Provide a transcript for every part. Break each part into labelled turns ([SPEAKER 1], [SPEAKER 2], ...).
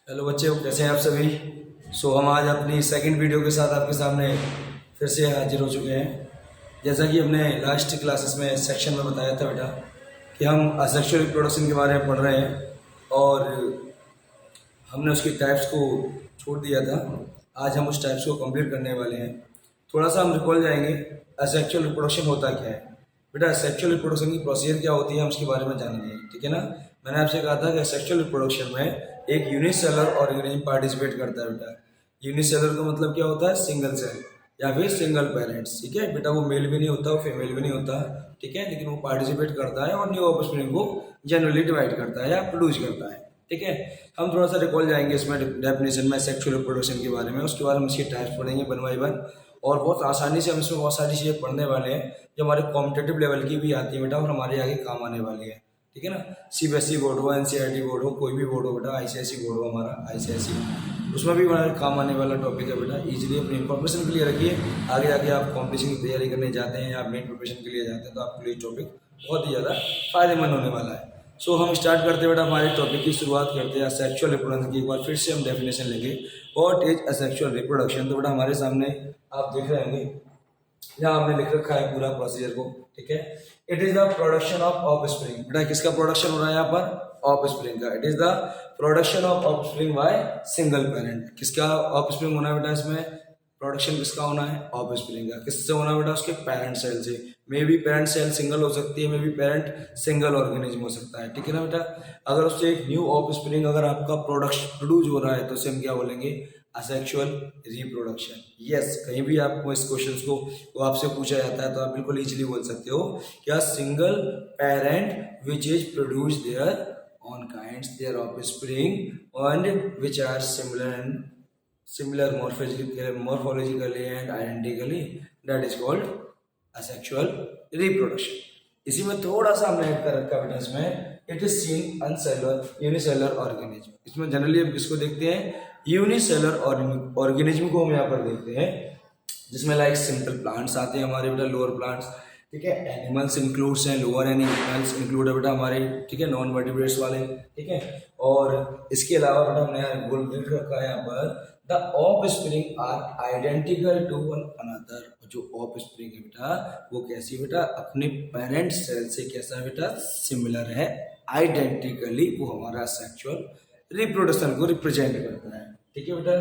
[SPEAKER 1] Hello बच्चे, कैसे हैं आप सभी। हम आज अपनी सेकंड वीडियो के साथ आपके सामने फिर से हाजिर हो चुके हैं। जैसा कि हमने लास्ट क्लासेस में सेक्शन में बताया था बेटा कि हम असेक्सुअल रिप्रोडक्शन के बारे में पढ़ रहे हैं और हमने उसकी टाइप्स को छोड़ दिया था। आज हम उस टाइप्स को कंप्लीट करने वाले हैं। थोड़ा सा हम रिकॉल जाएंगे, असेक्सुअल रिप्रोडक्शन होता क्या है। बेटा सेक्सुअल रिप्रोडक्शन की प्रोसीजर क्या होती है, हम उसके बारे में जानेंगे, ठीक है ना। मैंने आपसे कहा था कि सेक्सुअल रिप्रोडक्शन में एक यूनिसेलर ऑर्गेनिज्म पार्टिसिपेट करता है बेटा। यूनिसेलर का मतलब क्या होता है, सिंगल सेल या फिर सिंगल पेरेंट्स, ठीक है बेटा। वो मेल भी नहीं होता, वो फीमेल भी नहीं होता, ठीक है, लेकिन वो पार्टिसिपेट करता है और न्यू ऑफस्प्रिंग को जनरली डिवाइड करता है या प्रोड्यूस करता है, ठीक है। हम थोड़ा सा रिकॉल जाएंगे इसमें डेफिनेशन में सेक्सुअल रिप्रोडक्शन के बारे में। उसके बाद हम इसके टाइप्स पढ़ेंगे वन बाई वन और बहुत आसानी से हम इसमें बहुत सारी चीज़ें पढ़ने वाले हैं जो हमारे कॉम्पिटेटिव लेवल की भी आती है बेटा और हमारे आगे काम आने वाली है, ठीक है ना। सीबीएसई बोर्ड हो, एनसीईआरटी बोर्ड हो, कोई भी बोर्ड हो बेटा, आईसीएसई बोर्ड हो हमारा आईसीएसई, उसमें भी हमारे काम आने वाला टॉपिक है बेटा। इजीली अपनी इंफॉर्मेशन के लिए रखिए। आगे आगे आप कॉम्पिटिशन की तैयारी करने जाते हैं या मेन प्रिपरेशन के लिए जाते हैं तो आपके लिए टॉपिक बहुत ही ज़्यादा फायदेमंद होने वाला है। हम स्टार्ट करते हैं बेटा, हमारे टॉपिक की शुरुआत करते हैं सेक्सुअल रिप्रोडक्शन की। एक बार फिर से हम डेफिनेशन लेंगे, व्हाट इज असेक्सुअल रिप्रोडक्शन। तो बेटा हमारे सामने आप देख रहे होंगे, यहाँ हमने लिख रखा है पूरा प्रोसीजर को, ठीक है। It is the production of offspring. बेटा किसका प्रोडक्शन हो रहा है यहाँ पर, ऑफस्प्रिंग का। It is the production of offspring by single parent. किसका ऑफस्प्रिंग होना है बेटा, इसमें प्रोडक्शन किसका होना है, ऑफस्प्रिंग का। किससे होना है बेटा, उसके पेरेंट सेल से। Maybe parent cell single हो सकती है, maybe parent single organism हो सकता है, ठीक है ना बेटा। अगर उससे एक न्यू ऑफस्प्रिंग अगर आपका प्रोडक्शन प्रोड्यूस हो रहा है तो उसे हम क्या बोलेंगे, असेक्सुअल रिप्रोडक्शन। यस, कहीं भी आपको इस क्वेश्चन को आपसे पूछा जाता है तो आप बिल्कुल इजीली बोल सकते हो क्या, single parent which is produce their own kinds their offspring and which are similar morphologically and identically, that is called asexual reproduction. इसी में थोड़ा सा हमने ऐड कर रखा बेटा इसमें, it is seen unicellular unicellular organism. इसमें जनरली हम किसको देखते हैं, यूनिसेलर ऑर्गेनिज्म को हम यहाँ पर देखते हैं, जिसमें लाइक सिंपल प्लांट्स आते हैं हमारे बेटा, लोअर प्लांट्स, ठीक है। एनिमल्स इंक्लूड्स हैं, लोअर एनिमल्स इंक्लूड है बेटा हमारे, ठीक है, नॉन वर्टिब्रेट्स वाले, ठीक है। और इसके अलावा बेटा हमने यहाँ गोल लिख रखा है यहाँ पर, the offspring are identical to one another. जो ऑफस्प्रिंग है बेटा वो कैसी बेटा, अपने पेरेंट सेल से कैसा है बेटा, सिमिलर है, आइडेंटिकली। वो हमारा सेक्सुअल रिप्रोडक्शन को रिप्रेजेंट करता है, ठीक है बेटा।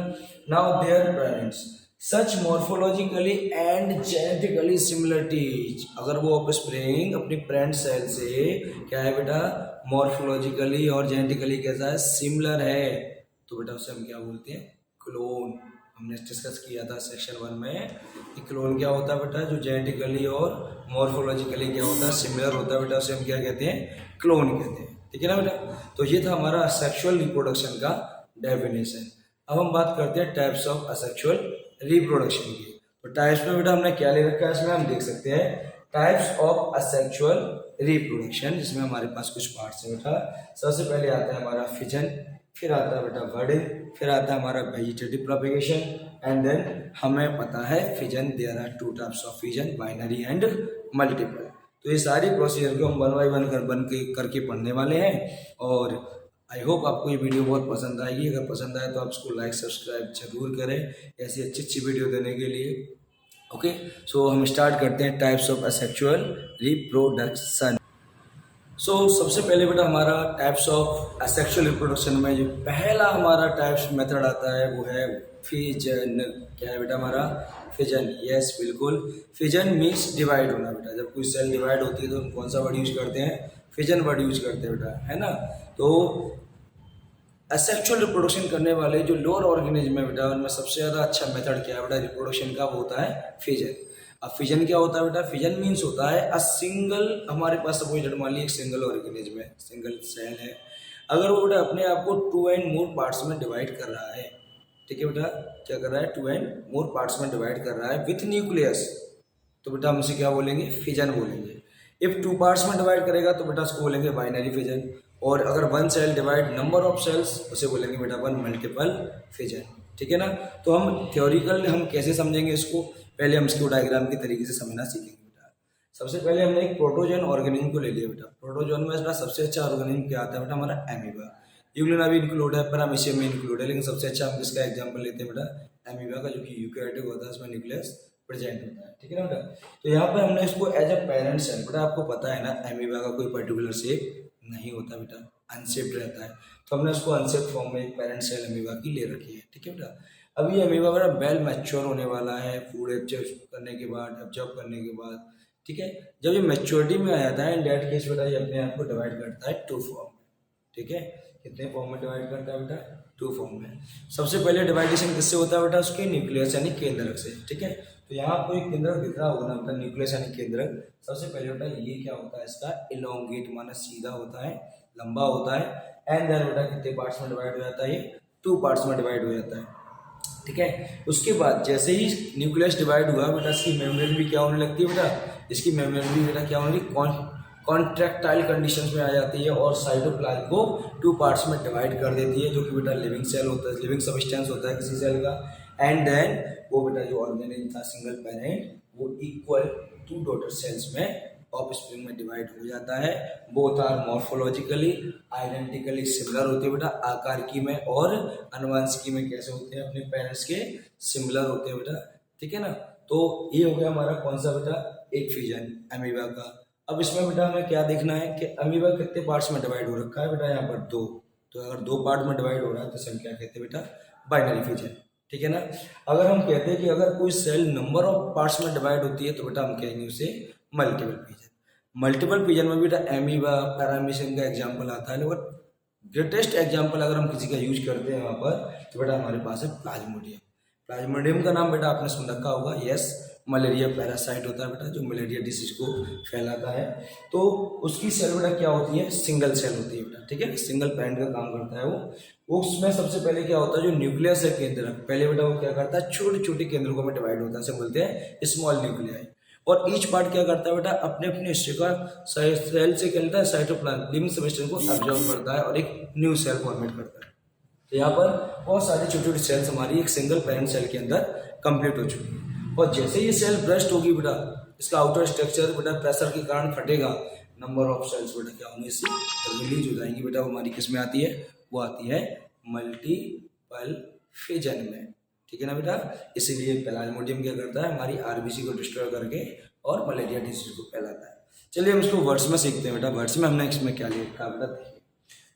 [SPEAKER 1] Now their parents such morphologically and genetically similarities. अगर वो ऑफस्प्रिंग अपनी पेरेंट सेल से क्या है बेटा, मॉर्फोलॉजिकली और जेनेटिकली कैसा है, सिमिलर है, तो बेटा उसे हम क्या बोलते हैं, क्लोन। हमने डिस्कस किया था सेक्शन 1 में कि क्लोन क्या होता है बेटा, जो जेनेटिकली और मॉर्फोलॉजिकली क्या होता है, सिमिलर होता है बेटा, उसे हम क्या कहते हैं, क्लोन कहते हैं, ठीक है ना बेटा। तो ये था हमारा सेक्सुअल रिप्रोडक्शन का डेफिनेशन। अब हम बात करते हैं टाइप्स ऑफ असेक्सुअल रिप्रोडक्शन की। तो टाइप्स में बेटा हमने क्या ले रखा है, इसमें हम देख सकते हैं टाइप्स ऑफ असेक्सुअल रिप्रोडक्शन, जिसमें हमारे पास कुछ पार्ट्स है बेटा। सबसे पहले आता है हमारा फिजन, फिर आता है बेटा बर्डिंग, फिर आता है हमारा वेजिटेटिव प्रोपेगेशन, एंड देन हमें पता है fission, there are two types of fission, binary and multiple. तो ये सारी प्रोसीजर को हम वन बाई वन करके पढ़ने वाले हैं और आई होप आपको ये वीडियो बहुत पसंद आएगी। अगर पसंद आए तो आप इसको लाइक सब्सक्राइब जरूर करें ऐसी अच्छी अच्छी वीडियो देने के लिए। ओके, हम स्टार्ट करते हैं टाइप्स ऑफ असेक्सुअल रिप्रोडक्शन। सबसे पहले बेटा हमारा टाइप्स ऑफ असेक्सुअल रिप्रोडक्शन में जो पहला हमारा टाइप्स मेथड आता है वो है फिजन। क्या है बेटा हमारा, फिजन। यस बिल्कुल, फिजन मीन्स डिवाइड होना बेटा। जब कोई सेल डिवाइड होती है तो हम कौन सा वर्ड यूज करते हैं, फिजन वर्ड यूज करते हैं बेटा, है ना। तो असेक्सुअल रिप्रोडक्शन करने वाले जो लोअर ऑर्गेनिज्म है बेटा, उनमें सबसे ज़्यादा अच्छा मेथड क्या है बेटा रिप्रोडक्शन का, वो होता है फिजन। अब फिजन क्या होता है बेटा, फिजन मीन्स होता है अ सिंगल, हमारे पास सपोज मान ली एक सिंगल ऑर्गेनिज्म है, सिंगल सेल है, अगर वो बेटा अपने आप को 2 एंड मोर पार्ट्स में डिवाइड कर रहा है, ठीक है बेटा, क्या कर रहा है, 2 एंड मोर पार्ट्स में डिवाइड कर रहा है विथ न्यूक्लियस, तो बेटा हम उसे क्या बोलेंगे, फिजन बोलेंगे। इफ 2 पार्ट्स में डिवाइड करेगा तो बेटा उसको बोलेंगे बाइनरी फिजन, और अगर 1 cell divide number of cells उसे बोलेंगे बेटा 1 मल्टीपल फिजन, ठीक है ना। तो हम थ्योरिकल हम कैसे समझेंगे इसको, पहले हम इसको डायग्राम के तरीके से समझना सीखेंगे बेटा। सबसे पहले हमने एक प्रोटोजोन ऑर्गेनिज्म को ले लिया बेटा। प्रोटोजोन में बेटा सबसे अच्छा ऑर्गेनिज्म क्या आता है बेटा, हमारा एमीबा। यूग्लिना भी इंक्लूड है, पैरामीशियम में इंक्लूड है, लेकिन सबसे अच्छा हम किसका एग्जाम्पल लेते हैं बेटा, अमीबा का, जो कि यूकैरियोटिक होता है, उसमें न्यूक्लियस प्रेजेंट होता है। ठीक है ना बेटा। तो यहाँ पर हमने इसको एज अ पेरेंट सेल, बेटा आपको पता है ना अमीबा का कोई पर्टिकुलर शेप नहीं होता बेटा, अनशेप्ड रहता है, तो हमने उसको अनशेप्ड फॉर्म में एक पेरेंट सेल अमीबा की ले रखी है। ठीक है बेटा। अब ये अमीबा बेटा वेल मैच्योर होने वाला है फूड एब्जॉर्ब करने के बाद। ठीक है, जब ये मैच्योरिटी में आ जाता है इन डेट केस बेटा ये अपने आप को डिवाइड करता है 2 फॉर्म में। ठीक है, कितने फॉर्म में डिवाइड करता है बेटा, 2 फॉर्म में। सबसे पहले डिवाइडेशन किससे होता है बेटा, उसके न्यूक्लियस यानी केंद्रक से। ठीक है, तो यहाँ आपको एक केंद्रक दिख रहा होगा ना बेटा, न्यूक्लियस यानी केंद्रक। सबसे पहले बेटा ये क्या होता है, इसका इलोंगेट माना सीधा होता है, लंबा होता है, एंड देन बेटा कितने पार्ट्स में डिवाइड हो जाता है, ये 2 पार्ट्स में डिवाइड हो जाता है। ठीक है, उसके बाद जैसे ही न्यूक्लियस डिवाइड हुआ बेटा, इसकी मेम्ब्रेन भी क्या होने लगती है बेटा, इसकी मेम्ब्रेन भी बेटा क्या होने लगती, कॉन्ट्रैक्टाइल कंडीशंस में आ जाती है और साइटोप्लाज्म को 2 पार्ट्स में डिवाइड कर देती है, जो कि बेटा लिविंग सेल होता है, लिविंग सब्सटेंस होता है किसी सेल का। एंड देन वो बेटा जो ऑर्गेनेल था सिंगल पेरेंट, वो इक्वल 2 डॉटर सेल्स में ऑफस्प्रिंग में डिवाइड हो जाता है। Both are morphologically identically similar होते हैं बेटा, आकार की में और अनुवांशिकी में कैसे होते हैं, अपने पेरेंट्स के सिमिलर होते हैं बेटा। ठीक है ना, तो ये हो गया हमारा कौन सा बेटा, एक फिजन अमीबा का। अब इसमें बेटा हमें क्या देखना है कि अमीबा कितने पार्ट्स में डिवाइड हो रखा है बेटा, यहाँ पर 2। तो अगर 2 पार्ट में डिवाइड हो रहा है तो हम क्या कहते हैं बेटा, बाइनरी फिजन। ठीक है ना। अगर हम कहते हैं कि अगर कोई सेल नंबर ऑफ पार्ट्स में डिवाइड होती है तो बेटा हम कहेंगे उसे मल्टीपल फिजन। मल्टीपल फिजन में बेटा एमीबा पैरामीशियम का एग्जाम्पल आता है, लेकिन ग्रेटेस्ट एग्जाम्पल अगर हम किसी का यूज करते हैं वहाँ पर तो बेटा हमारे पास है प्लाज्मोडियम। प्लाज्मोडियम का नाम बेटा आपने सुन रखा होगा, यस, मलेरिया पैरासाइट होता है बेटा, जो मलेरिया डिसीज को फैलाता है। तो उसकी सेल बेटा क्या होती है, सिंगल सेल होती है बेटा। ठीक है, सिंगल पेरेंट का काम करता है वो। उसमें सबसे पहले क्या होता है, जो न्यूक्लियस है केंद्र, पहले बेटा वो क्या करता है, छोटे छोटे केंद्रों में डिवाइड होता है, इसे बोलते हैं स्मॉल न्यूक्लियाई। और ईच पार्ट क्या करता है बेटा, अपने अपने हिस्से का सेल से क्या करता है, साइटोप्लाज्म लिविंग सब्सटेंस को ऑब्जर्व करता है और एक न्यू सेल फॉर्मेट करता है। तो यहाँ पर बहुत सारी छोटी छोटी सेल्स हमारी एक सिंगल पेरेंट सेल के अंदर कंप्लीट हो चुकी है। और जैसे ये सेल ब्रस्ट होगी बेटा, इसका आउटर स्ट्रक्चर बेटा प्रेशर के कारण फटेगा, नंबर ऑफ सेल्स बेटा क्या होंगे, इससे रिलीज हो जाएंगी बेटा। वो हमारी किस में आती है, वो आती है मल्टीपल फिजन में। ठीक है ना बेटा। इसीलिए प्लाज्मोडियम क्या करता है, हमारी आरबीसी को डिस्ट्रॉय करके और मलेरिया डिसीज को फैलाता है। चलिए हम इसको वर्ड्स में सीखते हैं बेटा। वर्ड्स में हमने इसमें क्या लिखा बेटा,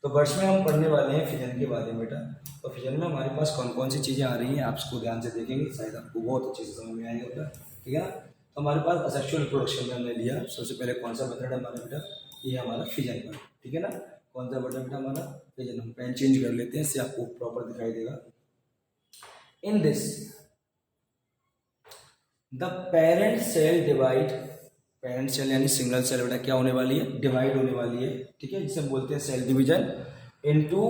[SPEAKER 1] तो वर्ड्स में हम पढ़ने वाले हैं फिजन के बारे में बेटा। तो फिजन में हमारे पास कौन कौन सी चीज़ें आ रही हैं, आप इसको ध्यान से देखेंगे, शायद आपको बहुत अच्छे से समझ में आएगा बेटा। ठीक है ना। तो हमारे पास असेक्सुअल रिप्रोडक्शन में हमने लिया सबसे पहले कौन सा मेथड है हमारा बेटा, ये हमारा फिजन का। ठीक है ना, कौन सा बटन बेटा हमारा फिजन। हम पेन चेंज कर लेते हैं, इससे आपको प्रॉपर दिखाई देगा। In this the parent cell divide, parent cell यानी सिंगल सेल बेटा क्या होने वाली है, डिवाइड होने वाली है। ठीक है, जिसे बोलते हैं सेल डिवीजन इनटू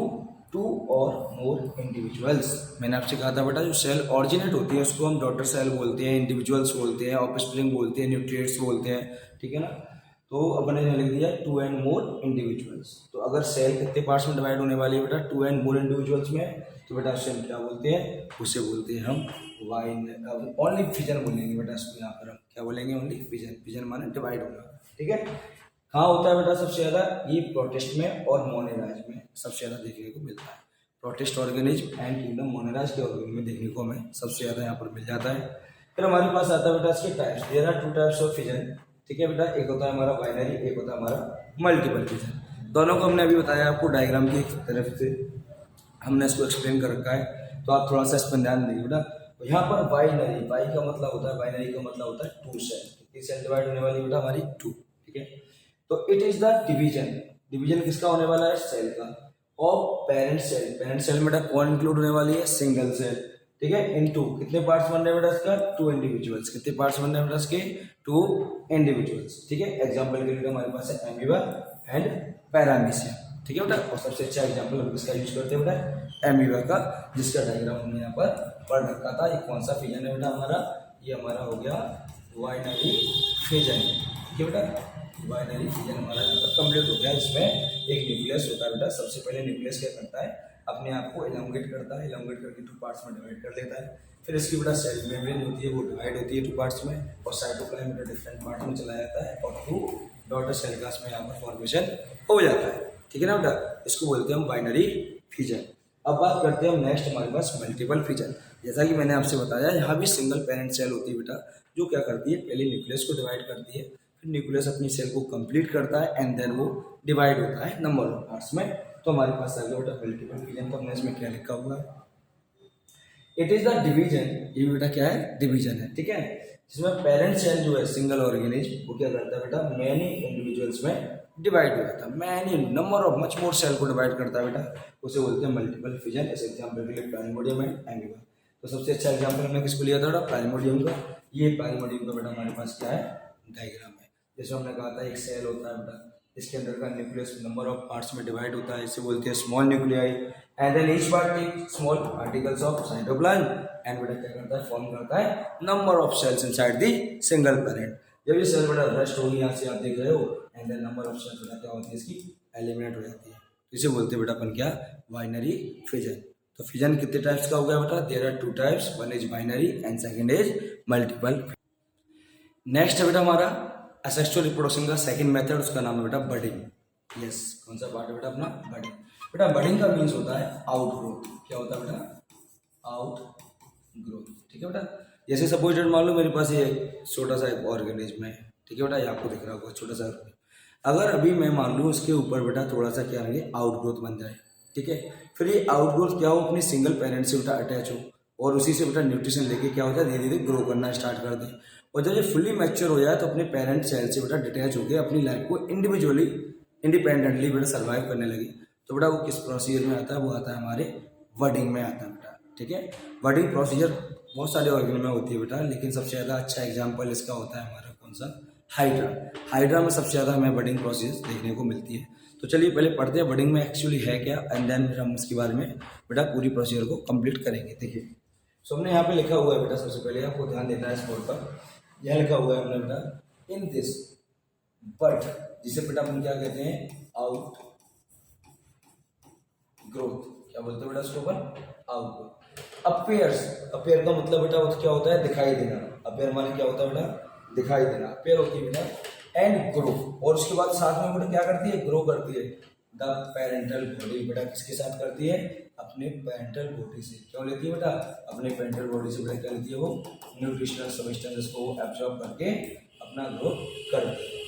[SPEAKER 1] 2 और मोर इंडिविजुअल्स। मैंने आपसे कहा था बेटा जो सेल ऑरिजिनेट होती है उसको हम डॉटर सेल बोलते हैं, इंडिविजुअल्स बोलते हैं, ऑफस्प्रिंग बोलते हैं, न्यूक्लियस बोलते हैं। ठीक है ना। तो अब मैंने लिख दिया 2 एंड मोर इंडिविजुअल्स। तो अगर सेल कितने पार्ट्स में डिवाइड होने वाली है बेटा, 2 एंड मोर इंडिविजुअल्स में, तो बेटा उसे हम क्या बोलते हैं, उसे बोलते हैं हम ओनली फिजन बोलेंगे बेटा। इसको यहाँ पर हम क्या बोलेंगे, ओनली फिजन। फिजन माने डिवाइड होना। ठीक है, कहाँ होता है बेटा सबसे ज़्यादा, ये प्रोटिस्ट में और मोनेराज में सबसे ज़्यादा देखने को मिलता है। प्रोटिस्ट ऑर्गेनिज्म एंड किंगडम मोनेराज के ऑर्गेनिज्म में देखने को हमें सबसे ज़्यादा यहाँ पर मिल जाता है। फिर हमारे पास आता है बेटा इसके types. There are 2 types of fission. ठीक है बेटा, एक होता है हमारा बाइनरी, एक होता है हमारा मल्टीपल फिजन। दोनों को हमने अभी बताया आपको डायग्राम की तरफ से हमने इसको एक्सप्लेन कर रखा है, तो आप थोड़ा सा इस पर ध्यान देंगे बेटा। तो यहाँ पर बाइनरी, बाई का मतलब होता है, बाइनरी का मतलब होता है 2 सेल। कितनी सेल डिवाइड होने वाली बेटा हमारी 2। ठीक है, तो it is the division. Division किसका होने वाला है, सेल का, of parent cell. Parent cell में बेटा कौन इंक्लूड होने वाली है, सिंगल सेल। ठीक है, इनटू कितने पार्ट्स बन रहे हैं बेटा इसका, 2 इंडिविजुअल्स। कितने पार्ट्स बन रहे हैं बेटा इसके, 2 इंडिविजुअल्स। ठीक है, एग्जाम्पल के लिए हमारे पास है एमीबा एंड पैरामीशियम। ठीक है बेटा, और सबसे अच्छा एग्जाम्पल हम किसका यूज करते हैं बेटा, एमीबा का, जिसका डायग्राम हमने यहाँ पर पढ़ रखा था। ये कौन सा फिजन है बेटा हमारा, ये हमारा हो गया बाइनरी फिजन। ठीक है बेटा, बाइनरी फिजन हमारा कंप्लीट हो गया। इसमें एक न्यूक्लियस होता है बेटा। सबसे पहले न्यूक्लियस क्या करता है, अपने आप को एलोंगेट करता है, एलोंगेट करके 2 पार्ट्स में डिवाइड कर देता है। फिर इसकी बेटा सेल मेम्ब्रेन होती है, वो डिवाइड होती है 2 पार्ट्स में, और साइटोप्लाज्म बेटा डिफरेंट पार्ट में चला जाता है, और 2 डॉटर सेल का इसमें यहाँ पर फॉर्मेशन हो जाता है। ठीक है ना बेटा, इसको बोलते हैं हम बाइनरी फिजन। अब बात करते हैं हम नेक्स्ट हमारे पास मल्टीपल फिजन। जैसा कि मैंने आपसे बताया यहाँ भी सिंगल पेरेंट सेल होती है बेटा, जो क्या करती है पहले न्यूक्लियस को डिवाइड करती है, फिर न्यूक्लियस अपनी सेल को कंप्लीट करता है एंड देन वो डिवाइड होता है नंबर ऑफ पार्ट्स में। तो हमारे पास आ गया बेटा मल्टीपल फिजन। तो हमने इसमें क्या लिखा हुआ है, इट इज द डिवीजन, ये बेटा क्या है डिवीजन है, ठीक है, जिसमें पेरेंट सेल जो है सिंगल ऑर्गेनिज्म वो क्या करता है बेटा मैनी इंडिविजुअल्स में डिवाइड हो जाता है, many number of much more cell को डिवाइड करता है बेटा, उसे बोलते हैं मल्टीपल फिजन। ऐसे एग्जाम्पल के लिए प्लाज्मोडियम एंड एंगीवा। तो सबसे अच्छा एग्जाम्पल हमने किसको लिया था बेटा प्लाज्मोडियम का। ये प्लाज्मोडियम का बेटा हमारे पास क्या है डायग्राम है। जैसे हमने कहा था एक सेल होता है बेटा, इसके अंदर का न्यूक्लियस नंबर ऑफ पार्ट्स में डिवाइड होता है, इसे बोलते हैं small nuclei and then each part take small particles of cytoplasm and बेटा क्या करता है फॉर्म करता है number of cells inside the single parent. जब ये सेल बेटा रेस्ट होगी यहाँ से आप देख रहे हो and then number of cells बेटा क्या होती है इसकी एलिमिनेट हो जाती है, इसे बोलते हैं बेटा अपन क्या बाइनरी फिजन। तो फिजन कितने टाइप्स का हो गया बेटा, there are 2 types, one is binary and second is multiple. Next है बेटा हमारा असेक्सुअल रिप्रोडक्शन का सेकंड मेथड, उसका नाम है बेटा बडिंग। यस कौन सा पार्ट है बेटा अपना बडिंग। बेटा बडिंग का मीन्स होता है आउट ग्रोथ। क्या होता है बेटा आउट ग्रोथ, ठीक है बेटा। जैसे सपोज मान लो मेरे पास ये छोटा सा एक ऑर्गेनिज्म है, ठीक है बेटा, ये आपको दिख रहा होगा छोटा सा। अगर अभी मैं मान लूँ उसके ऊपर बेटा थोड़ा सा क्या है आउट ग्रोथ बन जाए, ठीक है, फिर ये आउट ग्रोथ क्या हो अपने सिंगल पेरेंट से बेटा अटैच हो और उसी से बेटा न्यूट्रिशन लेके क्या होता है धीरे धीरे ग्रो करना स्टार्ट कर दे, और जब ये फुल्ली मैच्योर हो जाए तो अपने पेरेंट सेल से बेटा डिटैच होकर अपनी लाइफ को इंडिविजुअली इंडिपेंडेंटली बेटा सर्वाइव करने लगी। तो बेटा वो किस प्रोसीजर में आता है, वो आता है हमारे बडिंग में आता है बेटा, ठीक है। बडिंग प्रोसीजर बहुत सारे ऑर्गेनिज्म में होती है बेटा, लेकिन सबसे ज़्यादा अच्छा एग्जाम्पल इसका होता है हमारा कौन सा हाइड्रा। हाइड्रा में सबसे ज़्यादा हमें बडिंग प्रोसेस देखने को मिलती है। तो चलिए पहले पढ़ते हैं बडिंग में एक्चुअली है क्या एंड देन फिर हम उसके बारे में बेटा पूरी प्रोसीजर को कंप्लीट करेंगे। देखिए सो हमने यहाँ पे लिखा हुआ है बेटा, सबसे पहले आपको ध्यान देना है इस बोर्ड पर। यह लिखा हुआ है हमने बेटा इन दिस बट, जिसे बेटा हम क्या कहते हैं आउट ग्रोथ। क्या बोलते हैं बेटा उसको अपन आउट ग्रोथ। अपेयर्स, अपेयर का मतलब बेटा क्या होता है दिखाई देना। अपेयर माने क्या होता है बेटा दिखाई देना, अपेयर होती है बेटा एंड ग्रो, और उसके बाद साथ में बेटा क्या करती है ग्रो करती है। द पेरेंटल बॉडी बेटा किसके साथ करती है अपने पेरेंटल बॉडी से। क्यों लेती है बेटा अपने पेरेंटल बॉडी से बेटा क्या लेती है वो न्यूट्रिशनल सब्सटेंसेस को एब्जॉर्ब करके अपना ग्रोथ करती है।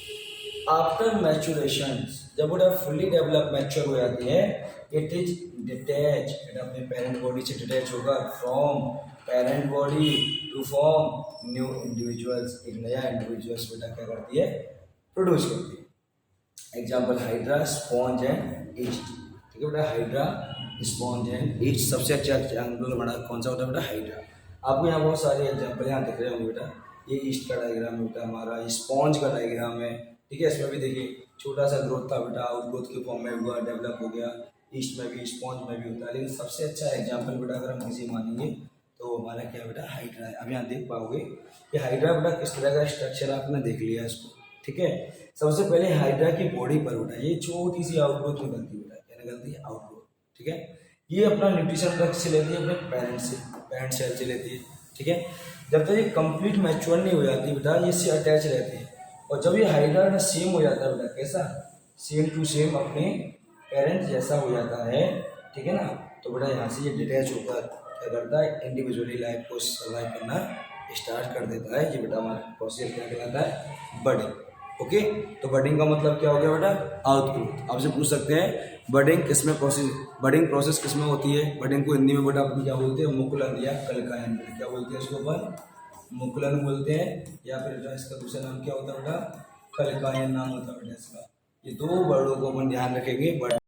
[SPEAKER 1] आफ्टर मैच्योरेशन, जब बेटा फुल्ली डेवलप मैच्योर हो जाती है, इट इज डिटैच, बेटा अपने पेरेंट बॉडी से डिटैच होगा from parent body to form new individuals. एक नया इंडिविजुअल्स बेटा क्या करती है प्रोड्यूस करती है। Example hydra, sponge and east, ठीक है बेटा हाइड्रा, स्पॉन्ज एंड ईस्ट। सबसे अच्छा एग्जाम्पल बड़ा कौन सा होता है बेटा हाइड्रा। आपको यहाँ बहुत सारे एग्जाम्पल यहाँ दिख रहे होंगे बेटा, ये ईस्ट का डायग्राम है बेटा हमारा, स्पॉन्ज का डायग्राम है, ठीक है। इसमें भी देखिए छोटा सा ग्रोथ था बेटा, आउट ग्रोथ के फॉर्म में हुआ डेवलप हो गया, ईस्ट में भी स्पॉन्ज में भी होता है। लेकिन सबसे अच्छा एग्जाम्पल बेटा अगर हम किसी मानेंगे तो हमारा क्या बेटा हाइड्रा है। अब यहाँ देख पाओगे कि हाइड्रा बेटा किस तरह का स्ट्रक्चर आपने देख लिया इसको, ठीक है। सबसे पहले हाइड्रा की बॉडी पर बेटा ये छोटी सी आउटग्रोथ निकलती है बेटा, क्या निकलती है आउटग्रोथ, ठीक है। ये अपना न्यूट्रिशन ड्रग से लेती है अपने पेरेंट से, पेरेंट सेल से लेती है, ठीक है। जब तक ये कंप्लीट मैच्योर नहीं हो जाती बेटा ये इससे अटैच रहती है, और जब ये हाइड्रा ना सेम हो जाता है बेटा कैसा सेम टू सेम अपने पेरेंट जैसा हो जाता है, ठीक है ना, तो बेटा यहाँ से ये डिटैच होकर क्या करता है इंडिविजुअली लाइफ को सर्वाइव करना स्टार्ट कर देता है। ये बेटा हमारा प्रोसेस क्या कहलाता है बडिंग। ओके, तो बडिंग का मतलब क्या हो गया बेटा आउट ग्रोथ। आपसे पूछ सकते हैं बडिंग किसमें प्रोसेस, बडिंग प्रोसेस किसमें होती है। बडिंग को हिंदी में बेटा अपन क्या बोलते हैं मुकुलन या कलकायन, क्या बोलते हैं इसको अपन मुकुलन बोलते हैं, या फिर इसका दूसरा नाम क्या होता है बेटा कलकायन नाम होता है बेटा इसका। ये दो वर्डों को अपन ध्यान रखेंगे।